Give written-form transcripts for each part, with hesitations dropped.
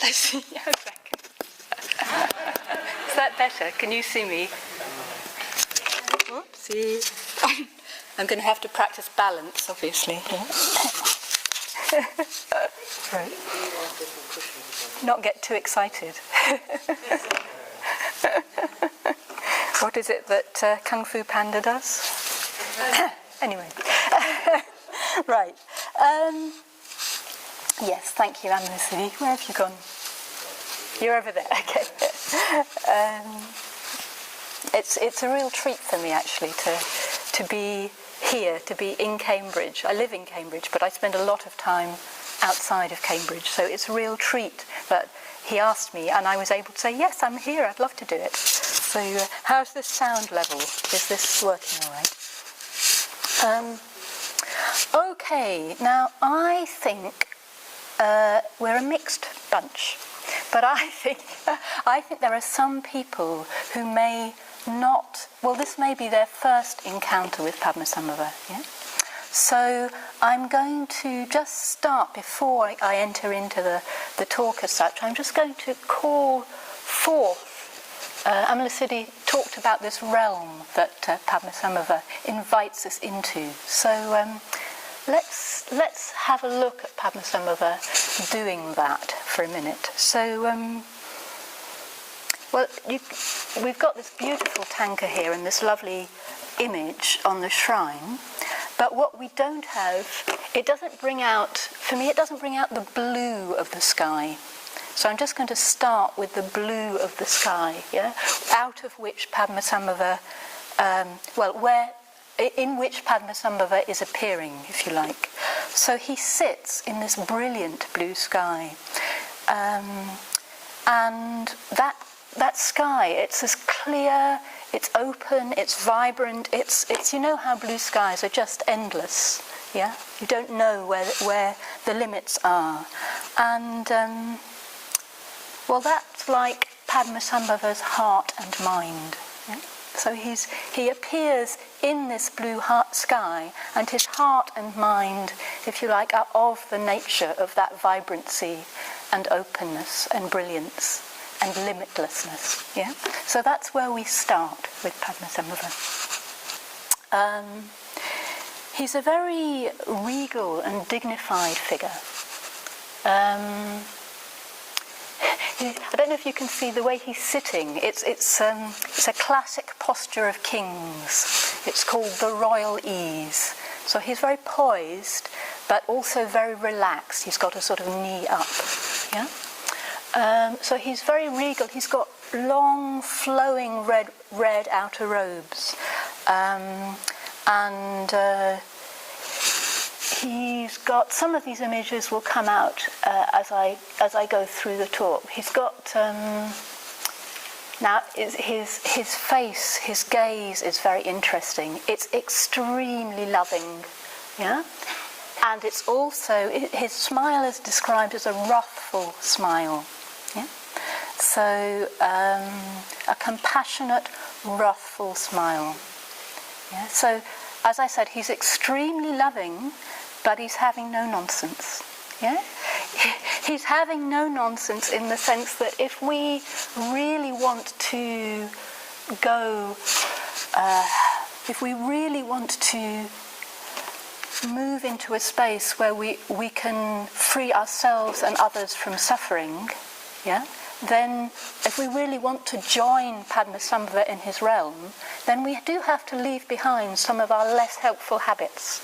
Let's see. A second. Is that better? Can you see me? Oopsie. I'm going to have to practice balance, obviously. Yeah. Right. Not get too excited. What is it that Kung Fu Panda does? Anyway. Right. Yes, thank you, Anne-Lucie. Where have you gone? You're over there. Okay. It's a real treat for me, actually, to be here, to be in Cambridge. I live in Cambridge, but I spend a lot of time outside of Cambridge, so it's a real treat that he asked me, and I was able to say, yes, I'm here, I'd love to do it. So how's this sound level? Is this working all right? Okay, now I think we're a mixed bunch, but I think there are some people who may not, well, this may be their first encounter with Padmasambhava, yeah? So I'm going to just start, before I enter into the talk as such, I'm just going to call forth, Amala talked about this realm that Padmasambhava invites us into. So let's have a look at Padmasambhava doing that for a minute. So, well, we've got this beautiful tanka here and this lovely image on the shrine, but what we don't have, it doesn't bring out, for me, it doesn't bring out the blue of the sky. So I'm just going to start with the blue of the sky, yeah, out of which Padmasambhava, in which Padmasambhava is appearing, if you like. So he sits in this brilliant blue sky, and that sky, it's as clear, it's open, it's vibrant, it's you know how blue skies are just endless, yeah? You don't know where the limits are. And, well, that's like Padmasambhava's heart and mind. Yeah? So he appears in this blue sky, and his heart and mind, if you like, are of the nature of that vibrancy and openness and brilliance and limitlessness. Yeah? So that's where we start with Padmasambhava. He's a very regal and dignified figure. I don't know if you can see the way he's sitting. It's a classic posture of kings. It's called the royal ease. So he's very poised, but also very relaxed. He's got a sort of knee up. Yeah. So he's very regal. He's got long, flowing red outer robes, and he's got, some of these images will come out as I go through the talk. He's got now his face, his gaze is very interesting. It's extremely loving, yeah. And it's also, his smile is described as a wrathful smile. Yeah? So a compassionate, wrathful smile. Yeah? So, as I said, he's extremely loving, but he's having no nonsense. Yeah? He's having no nonsense in the sense that if we really want to go, if we really want to move into a space where we can free ourselves and others from suffering, yeah, then if we really want to join Padmasambhava in his realm, then we do have to leave behind some of our less helpful habits.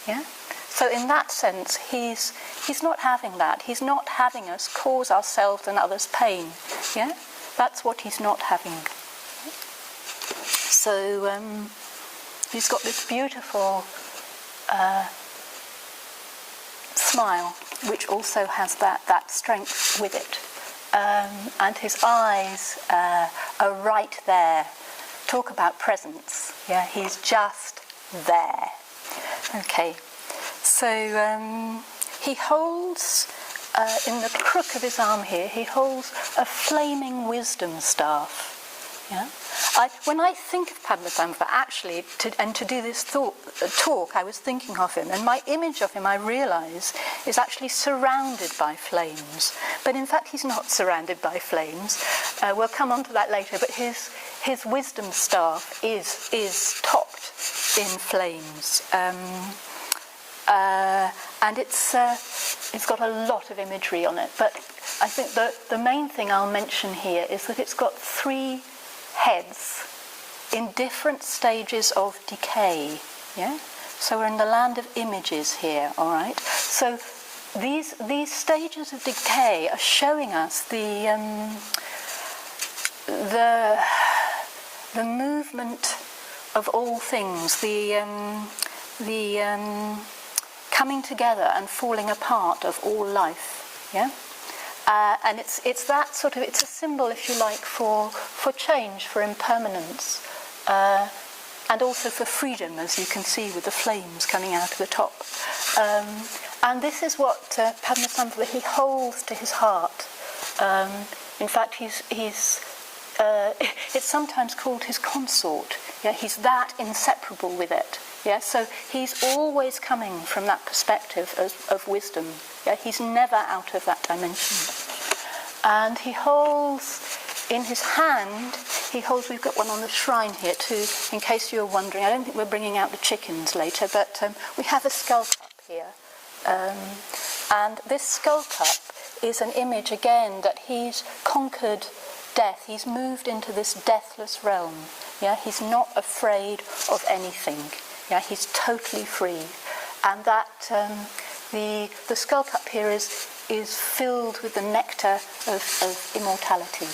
Yeah? So in that sense, he's not having that. He's not having us cause ourselves and others pain. Yeah? That's what he's not having. So he's got this beautiful smile, which also has that strength with it. And his eyes are right there. Talk about presence. Yeah, he's just there. Okay, so he holds, in the crook of his arm here, he holds a flaming wisdom staff. Yeah. When I think of Padmasambhava, actually, to do this talk, I was thinking of him, and my image of him, I realise, is actually surrounded by flames. But in fact, he's not surrounded by flames. We'll come on to that later. But his wisdom staff is topped in flames, and it's got a lot of imagery on it. But I think the main thing I'll mention here is that it's got 3 heads in different stages of decay. Yeah, so we're in the land of images here. All right. So these stages of decay are showing us the movement of all things, the coming together and falling apart of all life. Yeah. And it's that sort of, it's a symbol, if you like, for change, for impermanence, and also for freedom, as you can see with the flames coming out of the top. And this is what Padmasambhava, he holds to his heart. In fact, it's sometimes called his consort. Yeah, he's that inseparable with it. Yeah, so he's always coming from that perspective of wisdom. Yeah, he's never out of that dimension. And he holds in his hand, we've got one on the shrine here too, in case you're wondering. I don't think we're bringing out the chickens later, but we have a skull cup here. And this skull cup is an image, again, that he's conquered death. He's moved into this deathless realm. Yeah, he's not afraid of anything. Yeah, he's totally free. And that the skull cup here is filled with the nectar of immortality.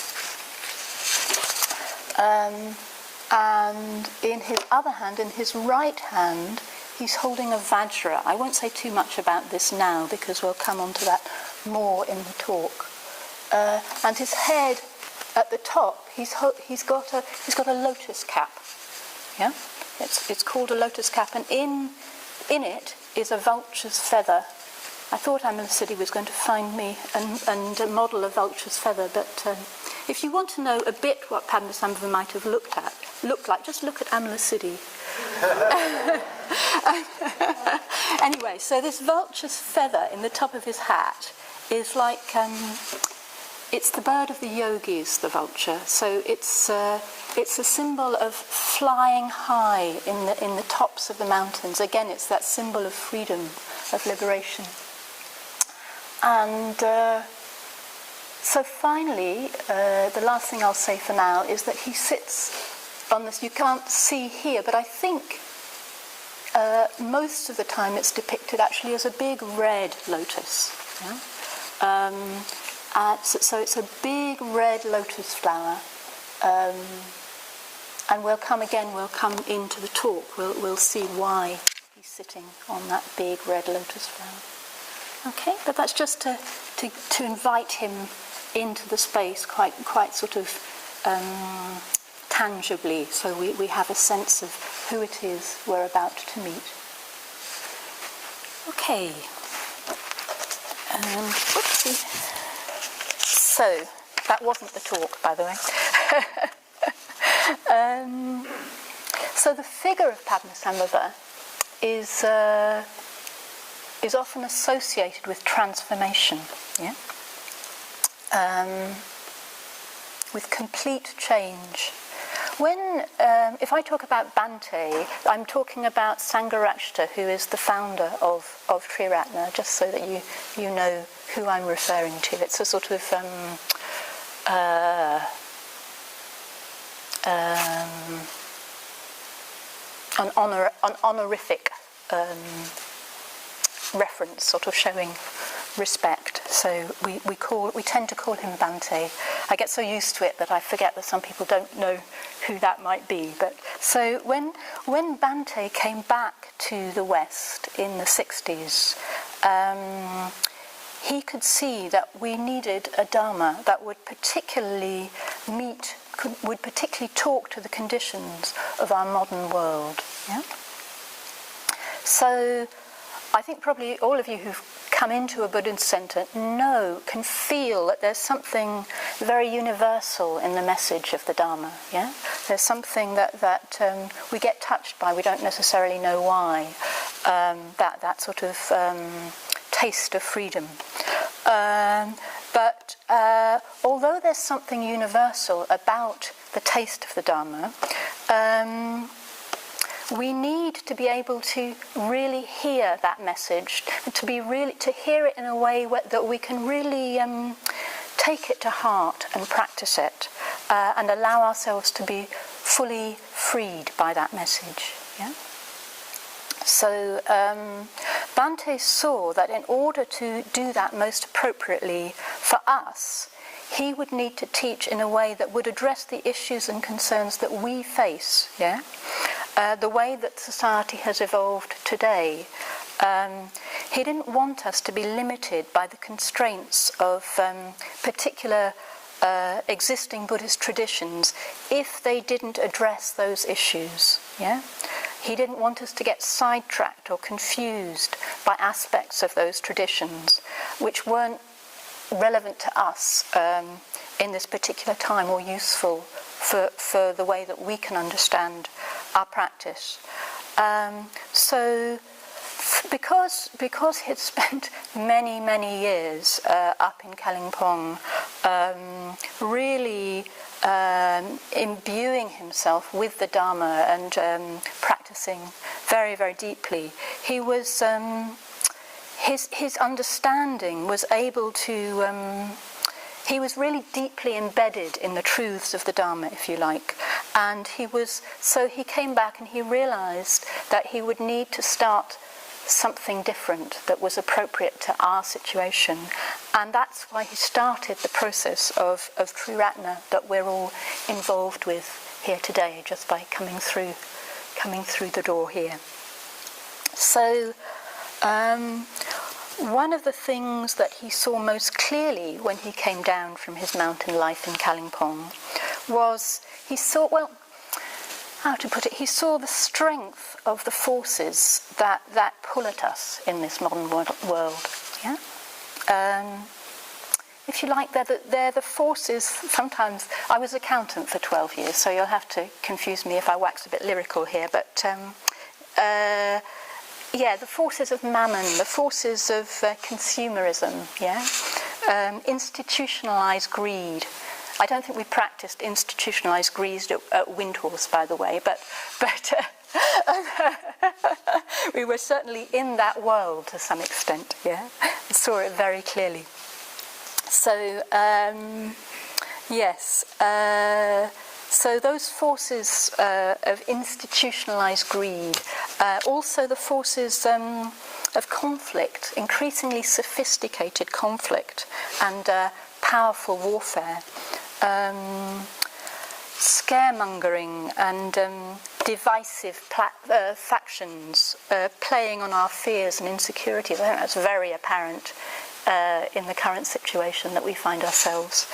And in his other hand, in his right hand, he's holding a vajra. I won't say too much about this now because we'll come on to that more in the talk. And his head at the top, he's got a lotus cap. Yeah, it's called a lotus cap, and in it is a vulture's feather. I thought Amala was going to find me and model a vulture's feather, but if you want to know a bit what Padmasambhava might have looked like, just look at Amala. Anyway, so this vulture's feather in the top of his hat is like, it's the bird of the yogis, the vulture. So it's a symbol of flying high in the tops of the mountains. Again, it's that symbol of freedom, of liberation. And so finally, the last thing I'll say for now is that he sits on this, you can't see here, but I think most of the time it's depicted actually as a big red lotus. Yeah? So it's a big red lotus flower. And we'll come into the talk, we'll see why he's sitting on that big red lotus flower. Okay, but that's just to invite him into the space quite sort of tangibly, so we have a sense of who it is we're about to meet. Okay. Whoopsie. So, that wasn't the talk, by the way. So the figure of Padmasambhava is often associated with transformation, yeah? With complete change. If I talk about Bhante, I'm talking about Sangharakshita, who is the founder of Triratna, just so that you know who I'm referring to. It's a sort of an honorific reference, sort of showing respect. So we tend to call him Bhante. I get so used to it that I forget that some people don't know who that might be. But so when Bhante came back to the West in the 60s, he could see that we needed a Dharma that would particularly talk to the conditions of our modern world. Yeah? So I think probably all of you who've come into a Buddhist center can feel that there's something very universal in the message of the Dharma. Yeah, there's something that we get touched by. We don't necessarily know why. That sort of taste of freedom. But although there's something universal about the taste of the Dharma, we need to be able to really hear that message, and to hear it in a way that we can really take it to heart and practice it, and allow ourselves to be fully freed by that message. Yeah. So Bhante saw that in order to do that most appropriately for us, he would need to teach in a way that would address the issues and concerns that we face. Yeah. The way that society has evolved today. He didn't want us to be limited by the constraints of particular existing Buddhist traditions if they didn't address those issues. Yeah? He didn't want us to get sidetracked or confused by aspects of those traditions which weren't relevant to us in this particular time, or useful for the way that we can understand our practice. So because he'd spent many years up in Kalimpong, really imbuing himself with the Dharma and practicing very deeply, he was his understanding was able to he was really deeply embedded in the truths of the Dharma, if you like. And he came back and he realized that he would need to start something different that was appropriate to our situation. And that's why he started the process of Triratna that we're all involved with here today, just by coming through the door here. So one of the things that he saw most clearly when he came down from his mountain life in Kalimpong was he saw the strength of the forces that pull at us in this modern world. Yeah? If you like, they're the forces. Sometimes I was accountant for 12 years, so you'll have to confuse me if I wax a bit lyrical here, but the forces of mammon, the forces of consumerism, institutionalized greed. I don't think we practiced institutionalized greed at Windhorse, by the way, but we were certainly in that world to some extent. Yeah, I saw it very clearly. So so those forces of institutionalized greed, also the forces of conflict, increasingly sophisticated conflict and powerful warfare, scaremongering and divisive factions playing on our fears and insecurities. I think that's very apparent in the current situation that we find ourselves.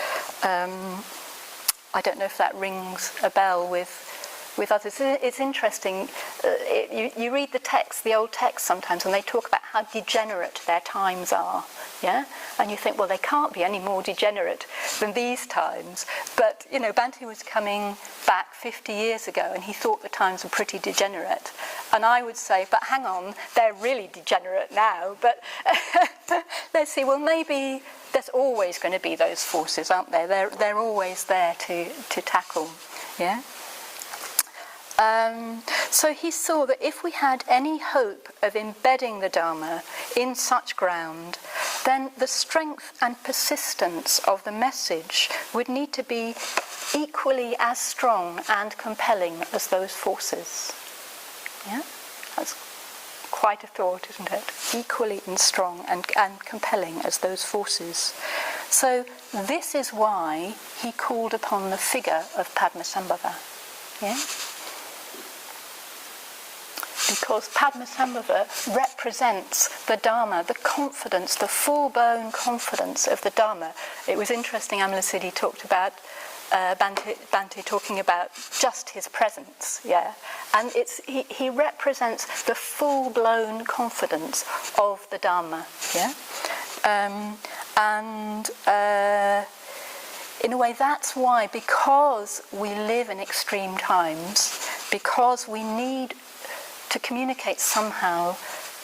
I don't know if that rings a bell with others. It's interesting. You read the text, the old text sometimes, and they talk about how degenerate their times are. Yeah, and you think, well, they can't be any more degenerate than these times. But Bhante was coming back 50 years ago, and he thought the times were pretty degenerate. And I would say, but hang on, they're really degenerate now. But let's see. Well, maybe there's always going to be those forces, aren't there? They're always there to tackle. Yeah. So he saw that if we had any hope of embedding the Dharma in such ground, then the strength and persistence of the message would need to be equally as strong and compelling as those forces. Yeah? That's quite a thought, isn't it? Equally and strong and compelling as those forces. So this is why he called upon the figure of Padmasambhava. Yeah? Because Padmasambhava represents the Dharma, the confidence, the full-blown confidence of the Dharma. It was interesting, Amalasiddhi talked about Bhante talking about just his presence, yeah, and he represents the full-blown confidence of the Dharma, yeah, and in a way that's why, because we live in extreme times, because we need to communicate somehow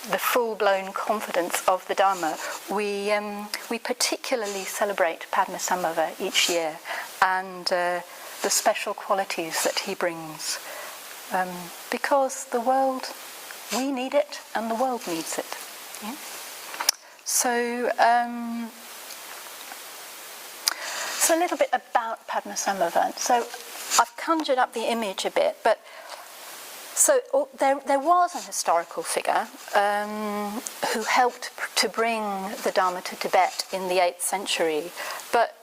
the full-blown confidence of the Dharma, we particularly celebrate Padmasambhava each year, and the special qualities that he brings, because the world, we need it and the world needs it. Yeah? So a little bit about Padmasambhava. So I've conjured up the image a bit, but so there was an historical figure who helped to bring the Dharma to Tibet in the 8th century, but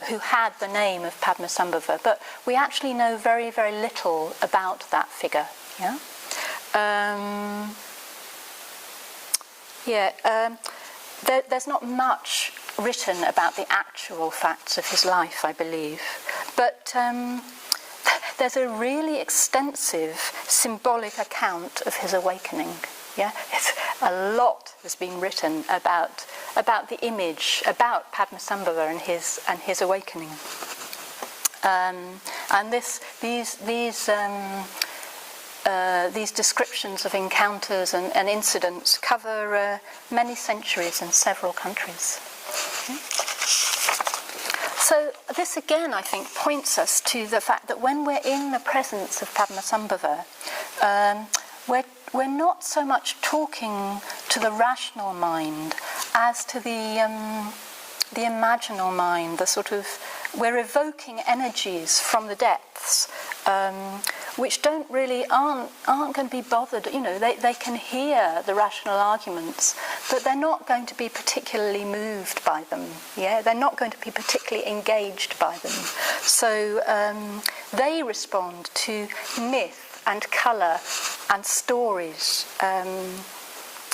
who had the name of Padmasambhava. But we actually know very, very little about that figure. Yeah. There's not much written about the actual facts of his life, I believe, but there's a really extensive symbolic account of his awakening. Yeah, a lot has been written about the image, about Padmasambhava and his awakening. And these descriptions of encounters and incidents cover many centuries in several countries. Okay. So this again, I think, points us to the fact that when we're in the presence of Padmasambhava, we're not so much talking to the rational mind as to the imaginal mind. The sort of, we're evoking energies from the depths, which aren't going to be bothered. You know, they can hear the rational arguments, but they're not going to be particularly moved by them. Yeah, they're not going to be particularly engaged by them. So they respond to myth and colour and stories.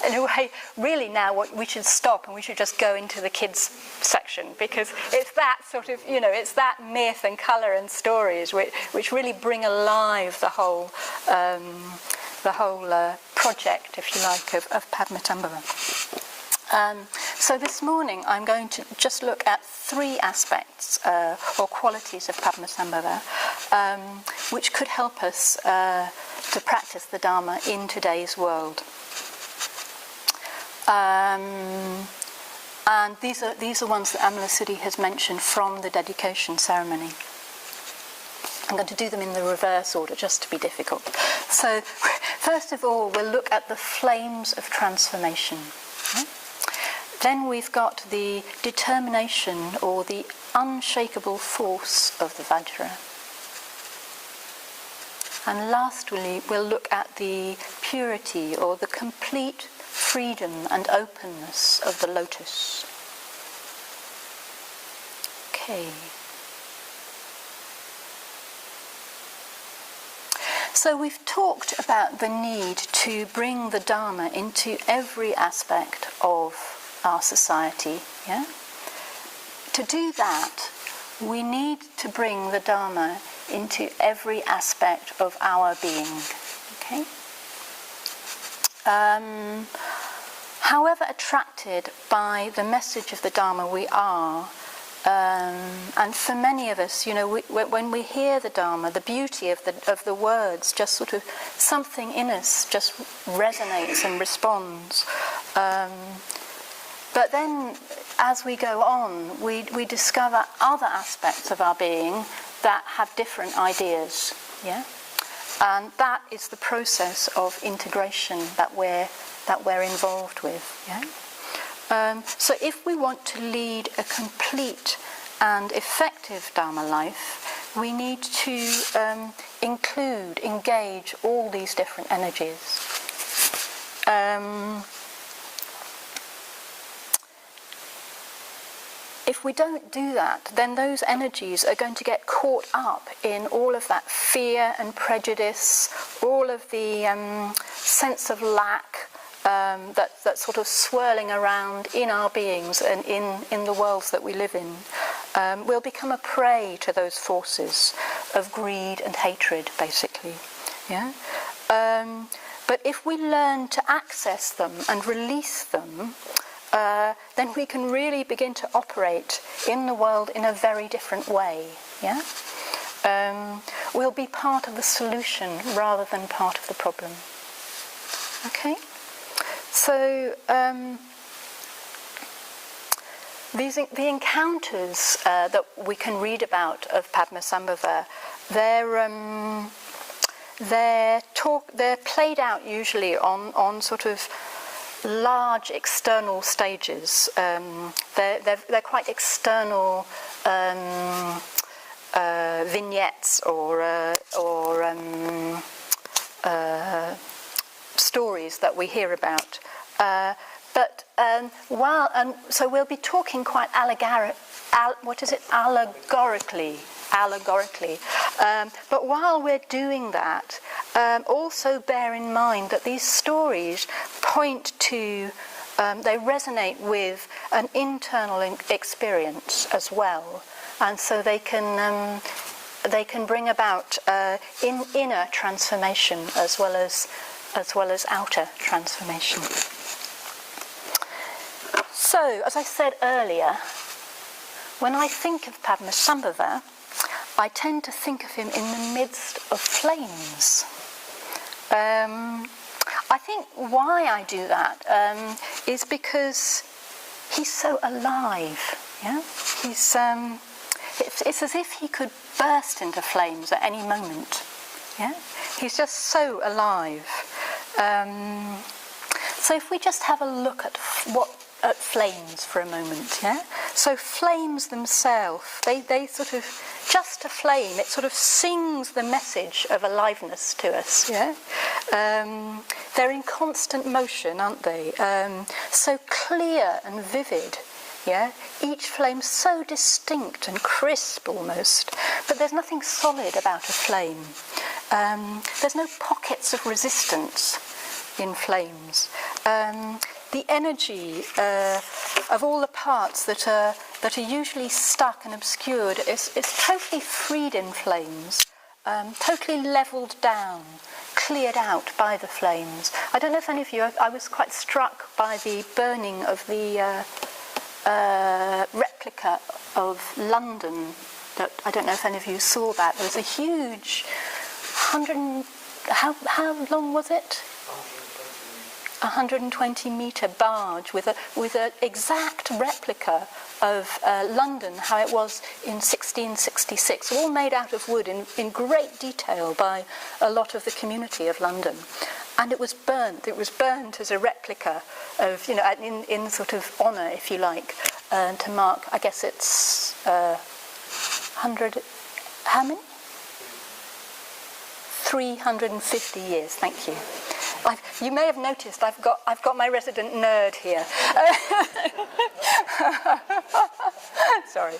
In a way, really now we should stop and we should just go into the kids section, because it's that sort of, it's that myth and colour and stories which really bring alive the whole project, if you like, of Padmasambhava. So this morning I'm going to just look at 3 aspects or qualities of Padmasambhava which could help us to practice the Dharma in today's world. And these are ones that Amala Siddhi has mentioned from the dedication ceremony. I'm going to do them in the reverse order just to be difficult. So first of all, we'll look at the flames of transformation. Okay? Then we've got the determination or the unshakable force of the vajra. And lastly, we'll look at the purity or the complete freedom and openness of the lotus. Okay. So we've talked about the need to bring the Dharma into every aspect of our society. Yeah? To do that, we need to bring the Dharma into every aspect of our being. Okay? However attracted by the message of the Dharma we are, and for many of us, when we hear the Dharma, the beauty of the words, just sort of something in us just resonates and responds. But then, as we go on, we discover other aspects of our being that have different ideas. Yeah, and that is the process of integration that we're involved with. Yeah. So if we want to lead a complete and effective Dharma life, we need to engage all these different energies. If we don't do that, then those energies are going to get caught up in all of that fear and prejudice, all of the sense of lack that's sort of swirling around in our beings and in the worlds that we live in. We'll become a prey to those forces of greed and hatred, basically. Yeah. But if we learn to access them and release them, then we can really begin to operate in the world in a very different way. Yeah. We'll be part of the solution rather than part of the problem. Okay. So the encounters that we can read about of Padmasambhava, they're played out usually on sort of large external stages. They're quite external vignettes or stories that we hear about. So we'll be talking quite allegorically. But while we're doing that, also bear in mind that these stories point to, they resonate with an internal experience as well, and so they can bring about inner transformation as well as outer transformation. So, as I said earlier, when I think of Padmasambhava, I tend to think of him in the midst of flames. I think why I do that is because he's so alive. Yeah, it's as if he could burst into flames at any moment. Yeah, he's just so alive. So if we just have a look at flames for a moment, yeah. So flames themselves, they sort of, just a flame, it sort of sings the message of aliveness to us, yeah. They're in constant motion, aren't they? So clear and vivid, yeah. Each flame so distinct and crisp almost, but there's nothing solid about a flame. There's no pockets of resistance in flames. The energy of all the parts that are usually stuck and obscured is totally freed in flames, totally levelled down, cleared out by the flames. I don't know if any of you, I was quite struck by the burning of the replica of London. I don't know if any of you saw that. There was a huge how long was it? 120-metre barge with an exact replica of London, how it was in 1666, all made out of wood in great detail by a lot of the community of London. And it was burnt. It was burnt as a replica of, in sort of honour, if you like, to mark, I guess it's 100, how many? 350 years, thank you. You may have noticed I've got my resident nerd here. Sorry.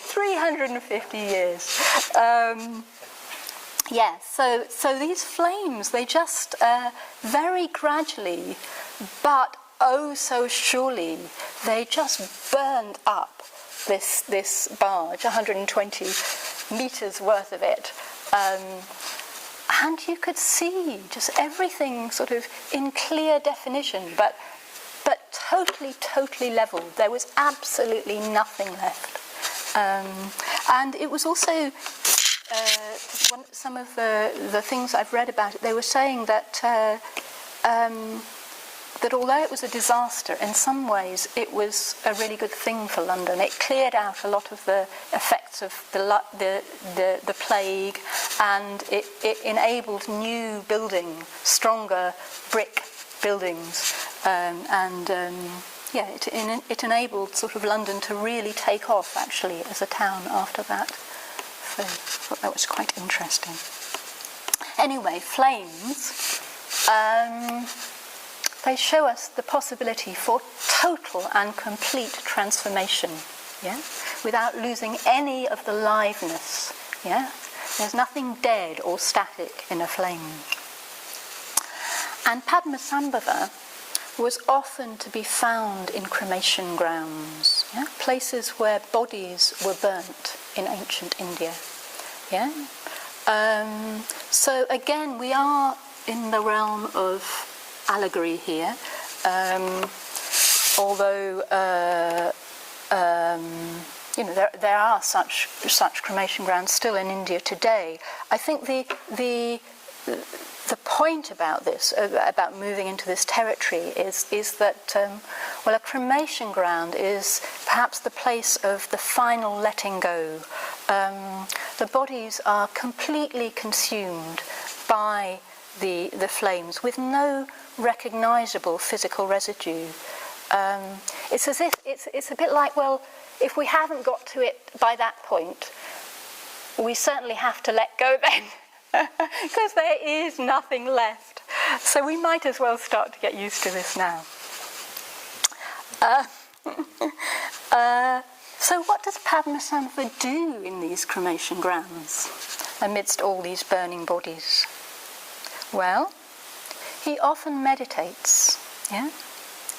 350 years. So these flames, they just very gradually, but oh so surely, they just burned up this barge, 120 metres worth of it. And you could see just everything sort of in clear definition, but totally level. There was absolutely nothing left. And it was also some of the things I've read about it. They were saying that that although it was a disaster, in some ways it was a really good thing for London. It cleared out a lot of the effects of the plague, and it enabled new building, stronger brick buildings, it enabled sort of London to really take off actually as a town after that. So I thought that was quite interesting. Anyway, flames. They show us the possibility for total and complete transformation, yeah, without losing any of the liveness, yeah. There's nothing dead or static in a flame. And Padmasambhava was often to be found in cremation grounds. Yeah? Places where bodies were burnt in ancient India. Yeah? So again, we are in the realm of allegory here, although there are such cremation grounds still in India today. I think the point about this, about moving into this territory, is that a cremation ground is perhaps the place of the final letting go. The bodies are completely consumed by the flames with no recognisable physical residue. It's as if it's a bit like, well, if we haven't got to it by that point, we certainly have to let go then, because there is nothing left. So we might as well start to get used to this now. So what does Padmasambhava do in these cremation grounds amidst all these burning bodies? Well, he often meditates, yeah?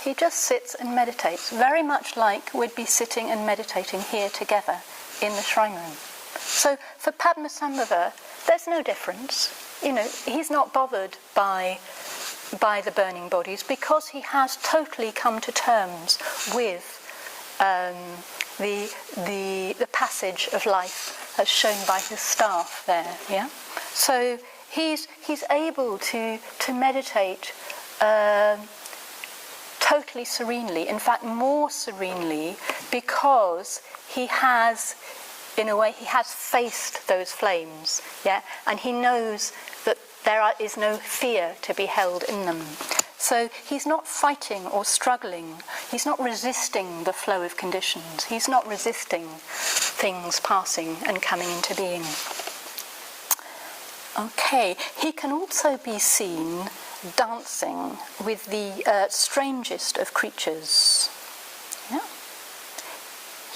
He just sits and meditates, very much like we'd be sitting and meditating here together in the shrine room. So for Padmasambhava, there's no difference. He's not bothered by the burning bodies because he has totally come to terms with the passage of life as shown by his staff there. Yeah. So he's able to meditate totally serenely, in fact more serenely, because he has, in a way, he has faced those flames, yeah, and he knows that there is no fear to be held in them. So he's not fighting or struggling, he's not resisting the flow of conditions, he's not resisting things passing and coming into being. Okay, he can also be seen dancing with the strangest of creatures. Yeah.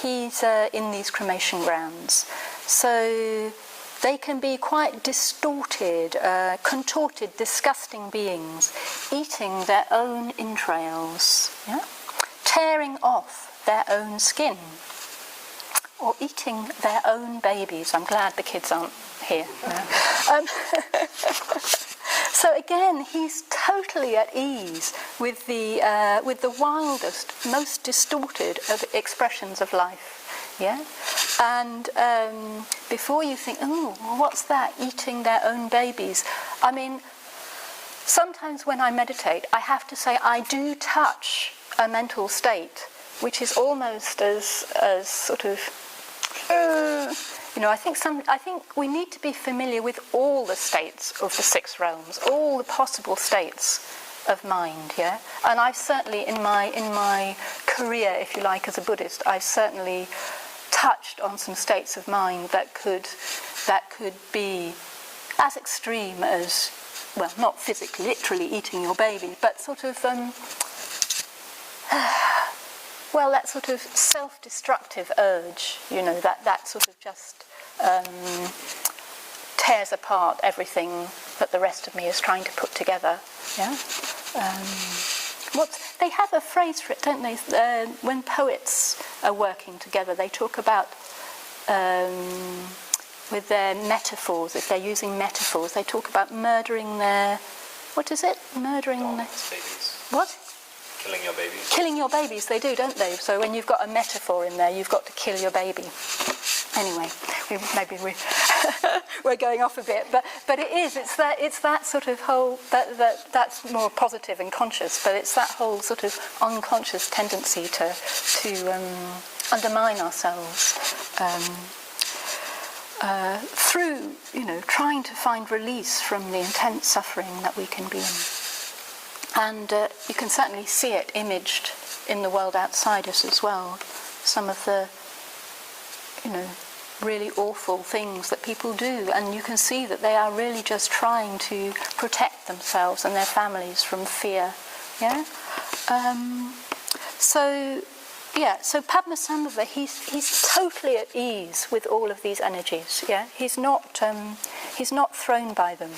He's in these cremation grounds. So they can be quite distorted, contorted, disgusting beings, eating their own entrails, yeah? Tearing off their own skin, or eating their own babies. I'm glad the kids aren't here. No. So again, he's totally at ease with the wildest, most distorted of expressions of life. Yeah, and before you think, oh, what's that? Eating their own babies. I mean, sometimes when I meditate, I have to say I do touch a mental state, which is almost as sort of. I think we need to be familiar with all the states of the six realms, all the possible states of mind, yeah. And I've certainly, in my career, if you like, as a Buddhist, I've certainly touched on some states of mind that could be as extreme as, well, not physically, literally eating your baby, but sort of that sort of self-destructive urge, that sort of just tears apart everything that the rest of me is trying to put together. Yeah. They have a phrase for it, don't they? When poets are working together, they talk about with their metaphors. If they're using metaphors, they talk about murdering their. What is it? Murdering their babies. What? Killing your babies. Killing your babies, they do, don't they? So when you've got a metaphor in there, you've got to kill your baby. Anyway, we're going off a bit, but it is. It's that sort of whole that's more positive and conscious, but it's that whole sort of unconscious tendency to undermine ourselves through trying to find release from the intense suffering that we can be in. And you can certainly see it imaged in the world outside us as well. Some of the, really awful things that people do, and you can see that they are really just trying to protect themselves and their families from fear. Yeah. So Padmasambhava, he's totally at ease with all of these energies. Yeah. He's not thrown by them.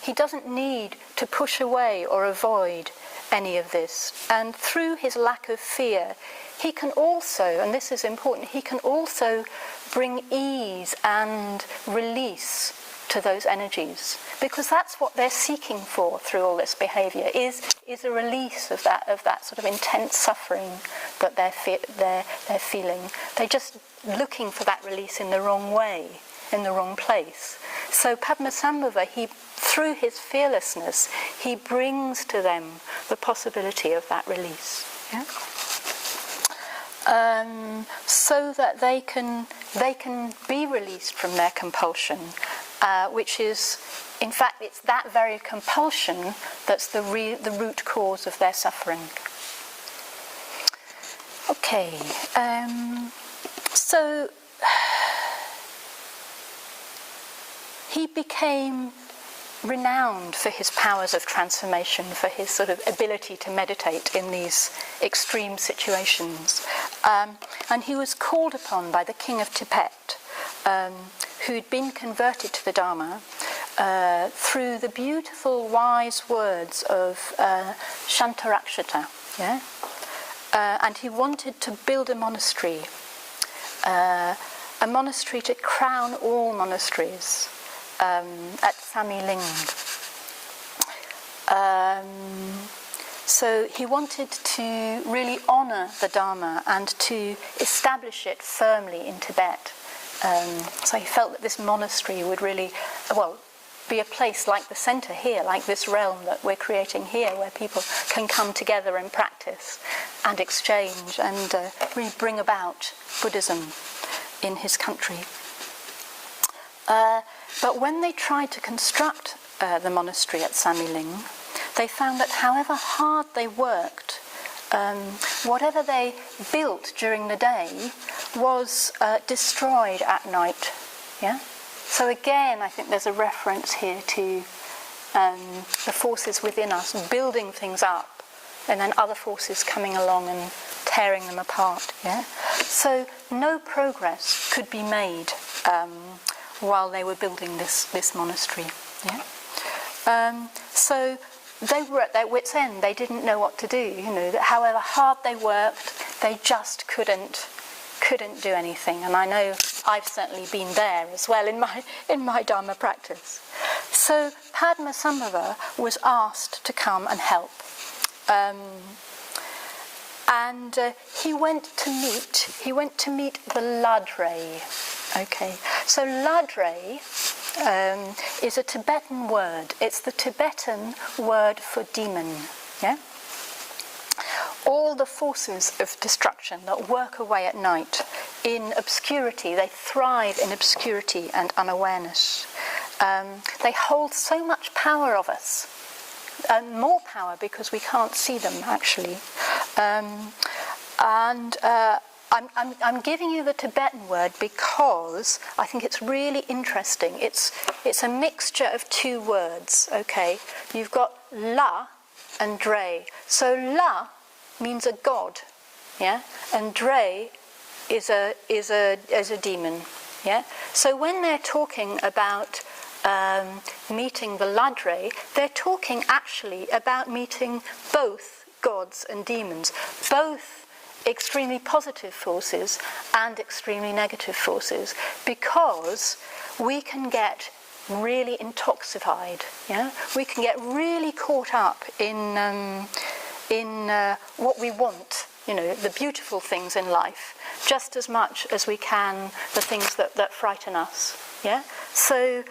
He doesn't need to push away or avoid any of this. And through his lack of fear, he can also, and this is important, he can also bring ease and release to those energies, because that's what they're seeking for through all this behaviour, is a release of that sort of intense suffering that they're feeling. They're just looking for that release in the wrong way, in the wrong place. So Padmasambhava, through his fearlessness, he brings to them the possibility of that release. Yeah? So that they can be released from their compulsion, which is, in fact, it's that very compulsion that's the root cause of their suffering. Okay, so he became renowned for his powers of transformation, for his sort of ability to meditate in these extreme situations. And he was called upon by the king of Tibet, who'd been converted to the Dharma through the beautiful, wise words of Shantarakshita. Yeah? And he wanted to build a monastery to crown all monasteries. At Samiling. So he wanted to really honour the Dharma and to establish it firmly in Tibet. So he felt that this monastery would really, be a place like the centre here, like this realm that we're creating here, where people can come together and practice and exchange and really bring about Buddhism in his country. But when they tried to construct the monastery at Samiling, they found that however hard they worked, whatever they built during the day was destroyed at night. Yeah? So again, I think there's a reference here to the forces within us building things up, and then other forces coming along and tearing them apart. Yeah? So no progress could be made while they were building this monastery. Yeah? So they were at their wits' end. They didn't know what to do. That however hard they worked, they just couldn't do anything. And I know I've certainly been there as well in my Dharma practice. So Padmasambhava was asked to come and help. And he went to meet the Ladre. Okay, so Ladre is a Tibetan word. It's the Tibetan word for demon. Yeah. All the forces of destruction that work away at night in obscurity, they thrive in obscurity and unawareness. They hold so much power of us, and more power because we can't see them actually. I'm giving you the Tibetan word because I think it's really interesting. It's a mixture of two words. Okay, you've got la and dre. So la means a god, yeah, and dre is a demon, yeah. So when they're talking about meeting the Ladre, they're talking actually about meeting both gods and demons, both extremely positive forces and extremely negative forces, because we can get really intoxified. Yeah, we can get really caught up in what we want. The beautiful things in life, just as much as we can the things that frighten us. Yeah, so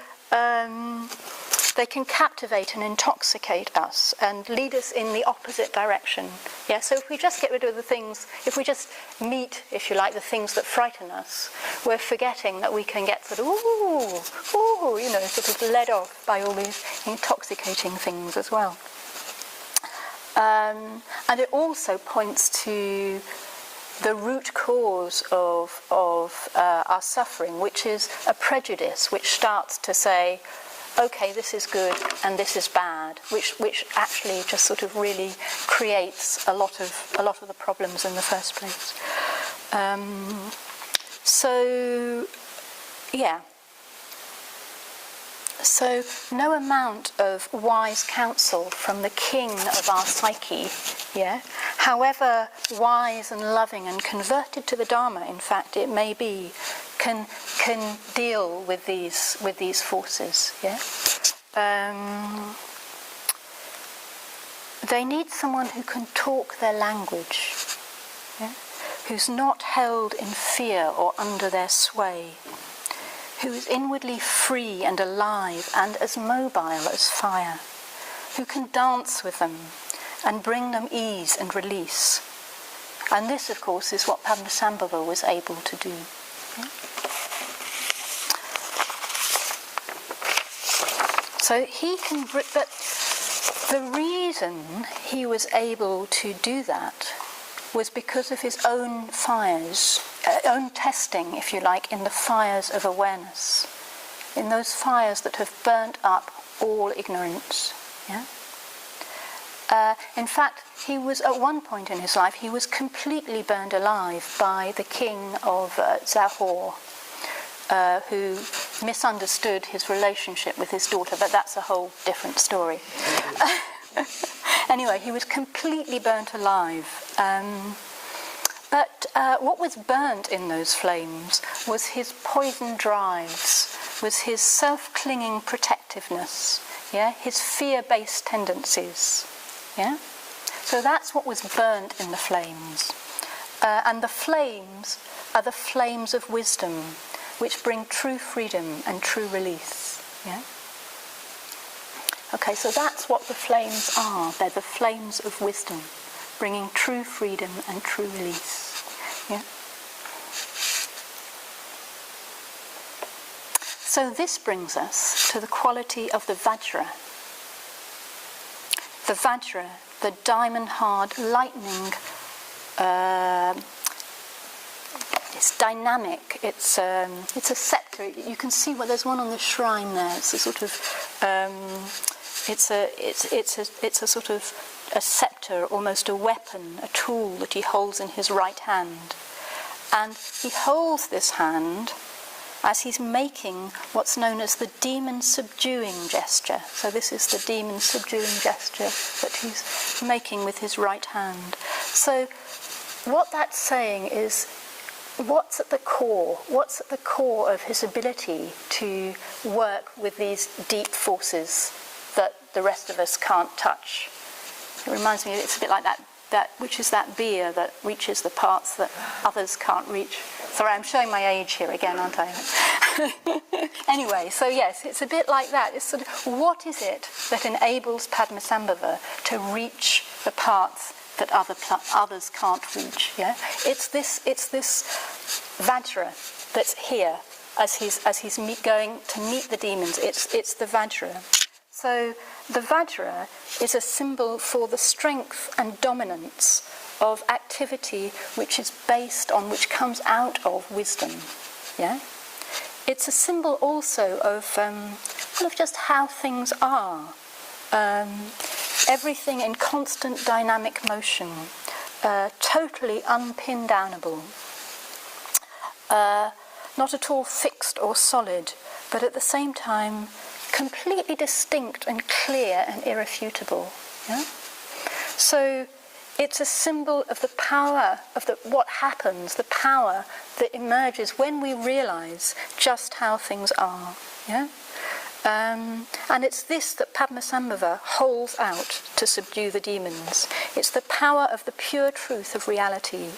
they can captivate and intoxicate us and lead us in the opposite direction. Yeah, so if we just get rid of the things, if we just meet, if you like, the things that frighten us, we're forgetting that we can get sort of, sort of led off by all these intoxicating things as well. And it also points to the root cause of our suffering, which is a prejudice, which starts to say, okay, this is good and this is bad, which actually just sort of really creates a lot of the problems in the first place. So, yeah. So no amount of wise counsel from the king of our psyche, however wise and loving and converted to the Dharma, in fact, it may be, can deal with these forces. They need someone who can talk their language, who's not held in fear or under their sway, who is inwardly free and alive and as mobile as fire, who can dance with them and bring them ease and release. And this, of course, is what Padmasambhava was able to do. So he can, but the reason he was able to do that was because of his own fires, own testing, if you like, in the fires of awareness, in those fires that have burnt up all ignorance. In fact, he was, at one point in his life, he was completely burned alive by the king of Zahor, who misunderstood his relationship with his daughter, but that's a whole different story. Anyway, he was completely burnt alive. But what was burnt in those flames was his poison drives, was his self-clinging protectiveness, his fear-based tendencies. So that's what was burnt in the flames. And the flames are the flames of wisdom, which bring true freedom and true release. Okay, so that's what the flames are. They're the flames of wisdom, bringing true freedom and true release. So this brings us to the quality of the vajra. The vajra, the diamond-hard, lightning, it's dynamic. It's a scepter. You can see there's one on the shrine there. It's a sort of it's a sort of a scepter, almost a weapon, a tool that he holds in his right hand, and he holds this hand as he's making what's known as the demon subduing gesture. So this is the demon subduing gesture that he's making with his right hand. So what that's saying is, what's at the core of his ability to work with these deep forces that the rest of us can't touch? It reminds me, it's a bit like that which is that beer that reaches the parts that others can't reach. Sorry, I'm showing my age here again, aren't I? Anyway, so yes, it's a bit like that. It's sort of, what is it that enables Padmasambhava to reach the parts that others can't reach? It's this vajra that's here as he's going to meet the demons. It's the vajra. So the vajra is a symbol for the strength and dominance of activity which comes out of wisdom. It's a symbol also of just how things are. Everything in constant dynamic motion, totally unpin-downable, not at all fixed or solid, but at the same time completely distinct and clear and irrefutable. So it's a symbol of the power of what happens, the power that emerges when we realize just how things are. And it's this that Padmasambhava holds out to subdue the demons. It's the power of the pure truth of reality,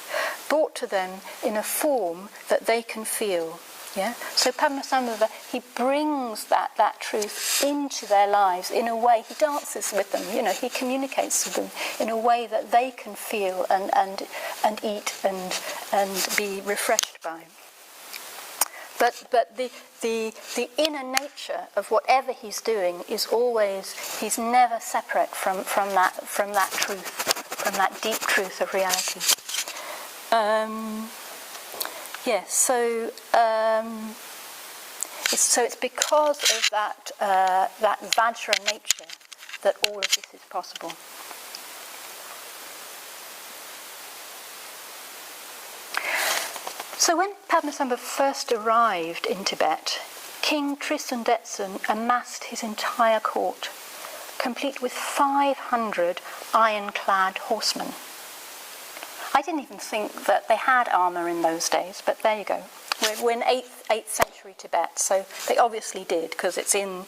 brought to them in a form that they can feel. So Padmasambhava, he brings that truth into their lives in a way. He dances with them, he communicates with them in a way that they can feel and eat and be refreshed by. But the inner nature of whatever he's doing is always, he's never separate from that truth, from that deep truth of reality. So it's because of that vajra nature that all of this is possible. So when Padmasambhava first arrived in Tibet, King Tristan amassed his entire court, complete with 500 iron-clad horsemen. I didn't even think that they had armour in those days, but there you go. We're in 8th century Tibet, so they obviously did, because it's in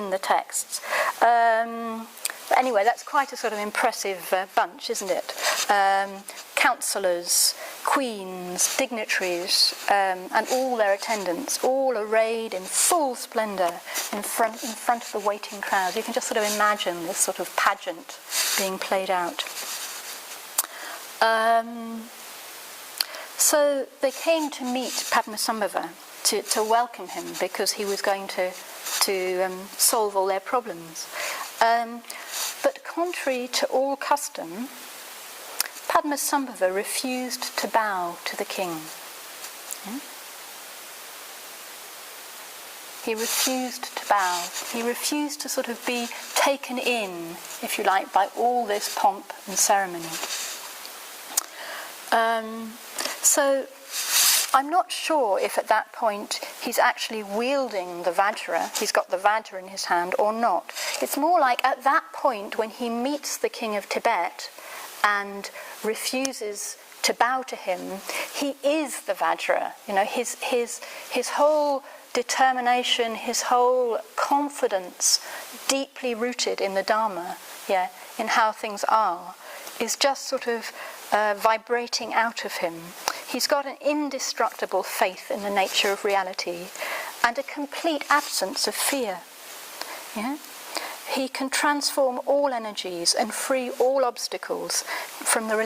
the texts. But anyway, that's quite a sort of impressive bunch, isn't it? Councillors, queens, dignitaries, and all their attendants, all arrayed in full splendour in front of the waiting crowd. You can just sort of imagine this sort of pageant being played out. So they came to meet Padmasambhava, to welcome him, because he was going to solve all their problems. But contrary to all custom, Padmasambhava refused to bow to the king. He refused to bow. He refused to sort of be taken in, if you like, by all this pomp and ceremony. So I'm not sure if at that point he's actually wielding the vajra, he's got the vajra in his hand or not. It's more like at that point when he meets the king of Tibet and refuses to bow to him, he is the vajra. You know, his whole determination, his whole confidence, deeply rooted in the Dharma, in how things are, is just sort of vibrating out of him. He's got an indestructible faith in the nature of reality and a complete absence of fear. Yeah? He can transform all energies and free all obstacles from the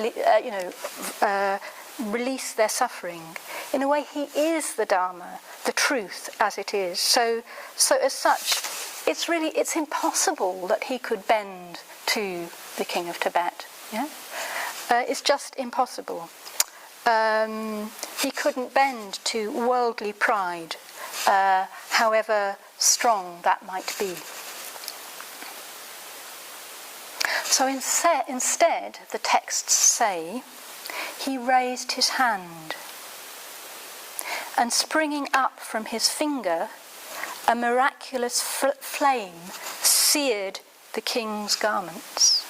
release their suffering. In a way, he is the Dharma, the truth as it is. So as such, it's impossible that he could bend to the king of Tibet. Yeah? It's just impossible. He couldn't bend to worldly pride, however strong that might be. So instead, the texts say, he raised his hand, and springing up from his finger, a miraculous flame seared the king's garments.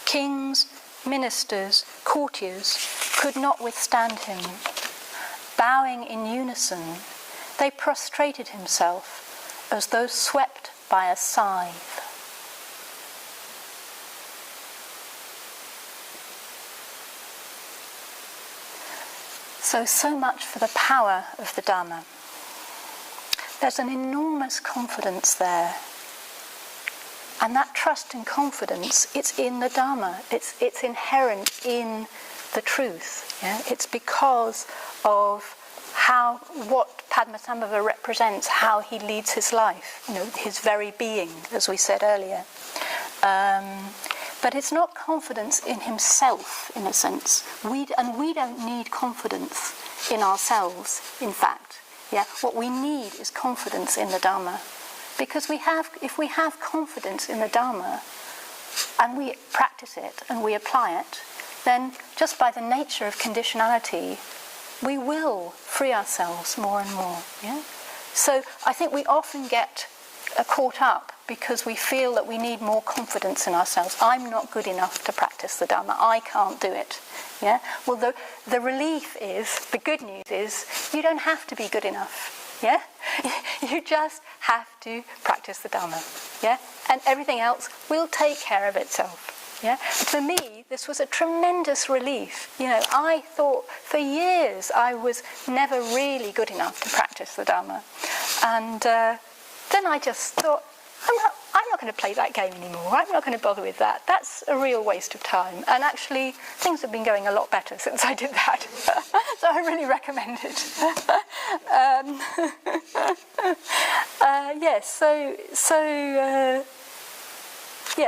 Kings, ministers, courtiers could not withstand him. Bowing in unison, they prostrated himself as though swept by a scythe. So much for the power of the Dharma. There's an enormous confidence there. And that trust and confidence, it's in the Dharma. It's inherent in the truth. Yeah? It's because of what Padmasambhava represents, how he leads his life, his very being, as we said earlier. But it's not confidence in himself, in a sense. We don't need confidence in ourselves, in fact. Yeah? What we need is confidence in the Dharma. Because if we have confidence in the Dharma, and we practice it and we apply it, then just by the nature of conditionality, we will free ourselves more and more. Yeah? So I think we often get caught up because we feel that we need more confidence in ourselves. I'm not good enough to practice the Dharma. I can't do it. Yeah? Well, the relief is, the good news is, you don't have to be good enough. Yeah? You just have to practice the Dharma. Yeah? And everything else will take care of itself. Yeah? For me, this was a tremendous relief. I thought for years I was never really good enough to practice the Dharma. And then I just thought, I'm not going to play that game anymore. I'm not going to bother with that. That's a real waste of time. And actually, things have been going a lot better since I did that. So I really recommend it.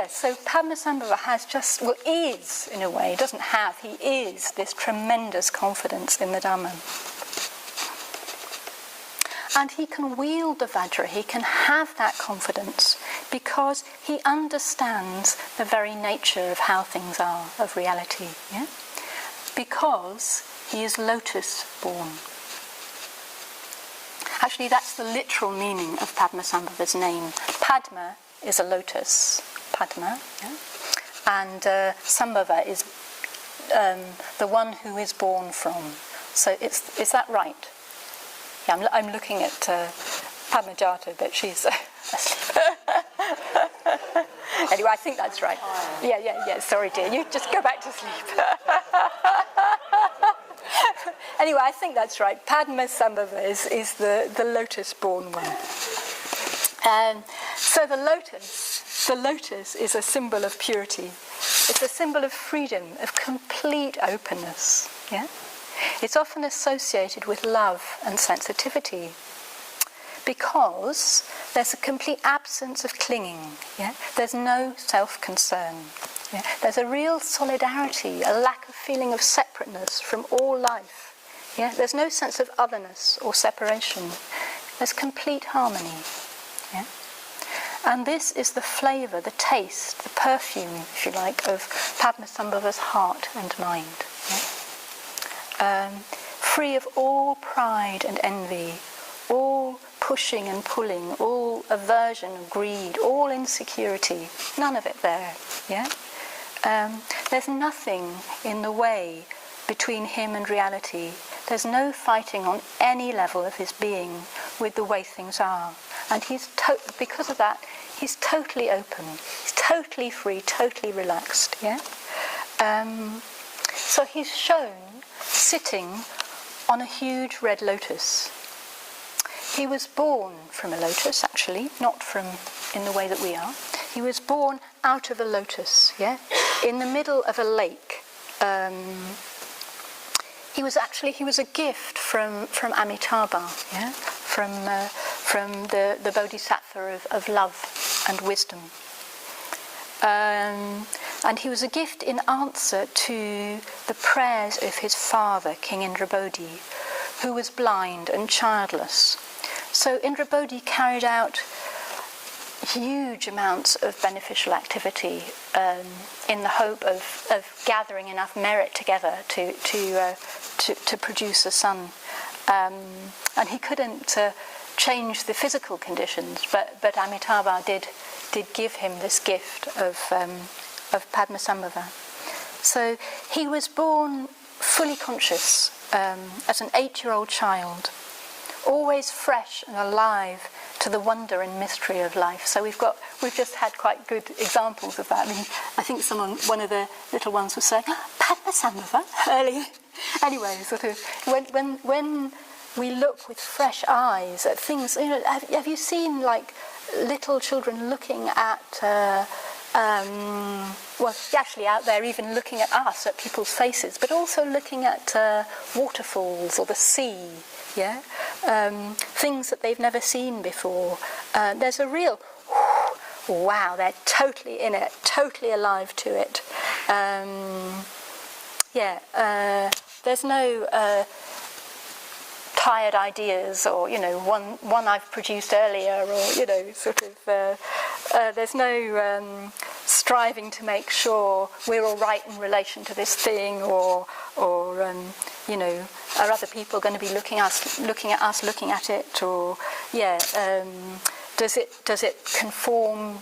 So Padmasambhava is, in a way, he is this tremendous confidence in the Dharma. And he can wield the vajra, he can have that confidence because he understands the very nature of how things are, of reality. Yeah? Because he is lotus born. Actually, that's the literal meaning of Padmasambhava's name. Padma is a lotus, Padma, yeah? And Sambhava is the one who is born from. So is that right? Yeah, I'm looking at Padmajata, but she's asleep. Anyway, I think that's right. Yeah. Sorry, dear. You just go back to sleep. Anyway, I think that's right. Padmasambhava is the lotus-born one. So the lotus is a symbol of purity. It's a symbol of freedom, of complete openness. Yeah, it's often associated with love and sensitivity, because there's a complete absence of clinging. Yeah? There's no self-concern. Yeah? There's a real solidarity, a lack of feeling of separateness from all life. Yeah? There's no sense of otherness or separation. There's complete harmony. Yeah? And this is the flavour, the taste, the perfume, if you like, of Padmasambhava's heart and mind. Yeah? Free of all pride and envy, all pushing and pulling, all aversion, greed, all insecurity, none of it there. Yeah? There's nothing in the way between him and reality. There's no fighting on any level of his being with the way things are. And because of that, he's totally open. He's totally free, totally relaxed. Yeah? So he's shown sitting on a huge red lotus. He was born from a lotus, actually, not from in the way that we are. He was born out of a lotus, yeah, in the middle of a lake. He was a gift from Amitabha, yeah, from the Bodhisattva of love and wisdom. And he was a gift in answer to the prayers of his father, King Indrabodhi, who was blind and childless. So Indrabodhi carried out huge amounts of beneficial activity in the hope of gathering enough merit together to produce a son. And he couldn't change the physical conditions, but Amitabha did give him this gift of Padmasambhava. So he was born fully conscious as an 8-year-old child, always fresh and alive to the wonder and mystery of life. So we've just had quite good examples of that. I mean, I think one of the little ones was saying, Padmasambhava earlier. Anyway, sort of when we look with fresh eyes at things, you know, have you seen like little children looking at well, actually out there even looking at us, at people's faces, but also looking at waterfalls or the sea, yeah? Things that they've never seen before. There's a real, wow, they're totally in it, totally alive to it. There's no tired ideas or, you know, one I've produced earlier or, you know, sort of, there's no striving to make sure we're all right in relation to this thing or you know, are other people going to be looking at it, or does it conform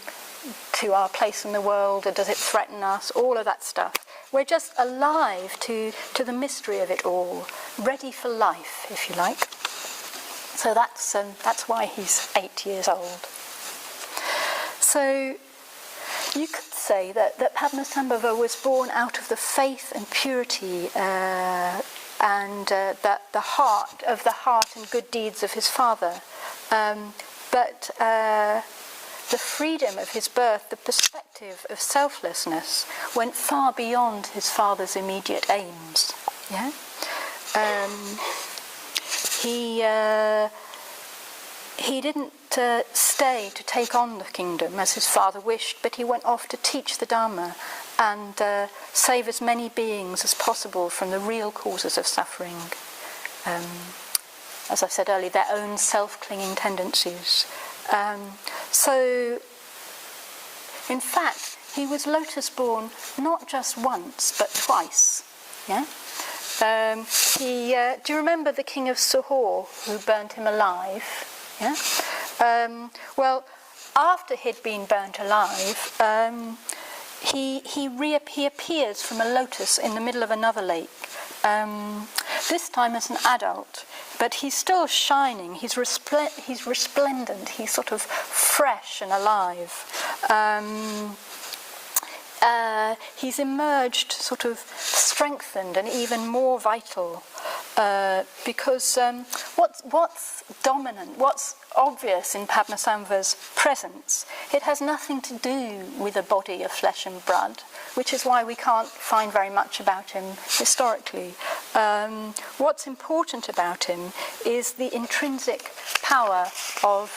to our place in the world, or does it threaten us? All of that stuff. We're just alive to the mystery of it all, ready for life, if you like. So that's why he's 8 years old. So you could say that Padmasambhava was born out of the faith and purity and the heart and good deeds of his father. But the freedom of his birth, the perspective of selflessness, went far beyond his father's immediate aims. Yeah, he didn't stay to take on the kingdom as his father wished, but he went off to teach the Dharma and save as many beings as possible from the real causes of suffering. As I said earlier, their own self-clinging tendencies. So, in fact, he was lotus-born not just once, but twice. Yeah. Do you remember the king of Sihor who burnt him alive? Yeah. Well, after he'd been burnt alive, he appears from a lotus in the middle of another lake. This time as an adult, but he's still shining. He's resplendent. He's sort of fresh and alive. He's emerged sort of strengthened and even more vital because what's dominant, what's obvious in Padmasambhava's presence, it has nothing to do with a body of flesh and blood, which is why we can't find very much about him historically. What's important about him is the intrinsic power of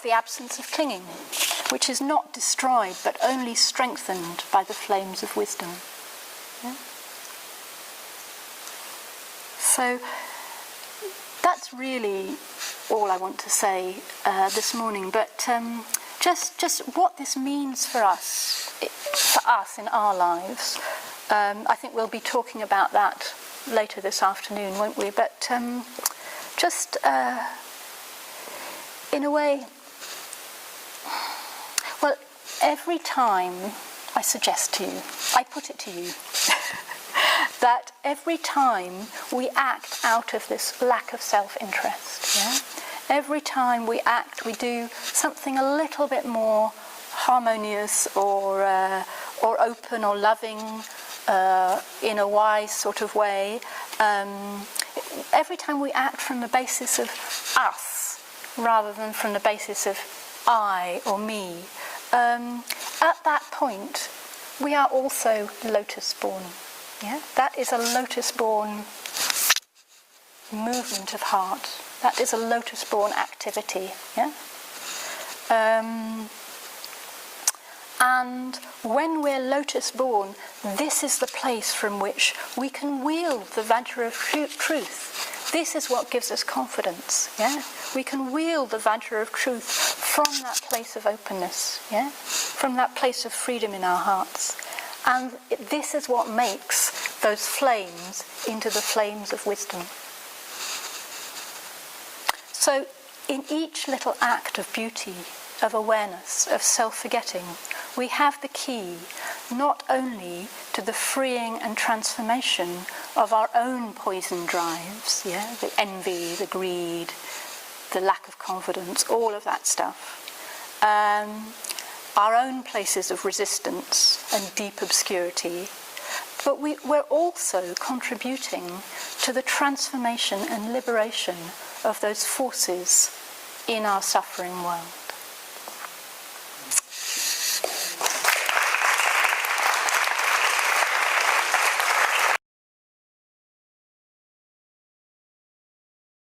the absence of clinging, which is not destroyed but only strengthened by the flames of wisdom. Yeah? So that's really all I want to say this morning, but just what this means for us in our lives. I think we'll be talking about that later this afternoon, won't we? But just in a way, well, every time I suggest to you, I put it to you, that every time we act out of this lack of self-interest, yeah? Every time we act, we do something a little bit more harmonious or open or loving in a wise sort of way. Every time we act from the basis of us rather than from the basis of I or me, at that point we are also lotus-born. Yeah? That is a lotus-born movement of heart. That is a lotus-born activity. Yeah? And when we're lotus-born, this is the place from which we can wield the vajra of truth. This is what gives us confidence. Yeah? We can wield the vajra of truth from that place of openness, yeah? From that place of freedom in our hearts. And this is what makes those flames into the flames of wisdom. So in each little act of beauty, of awareness, of self-forgetting, we have the key not only to the freeing and transformation of our own poison drives, yeah, the envy, the greed, the lack of confidence, all of that stuff, our own places of resistance and deep obscurity, but we're also contributing to the transformation and liberation of those forces in our suffering world.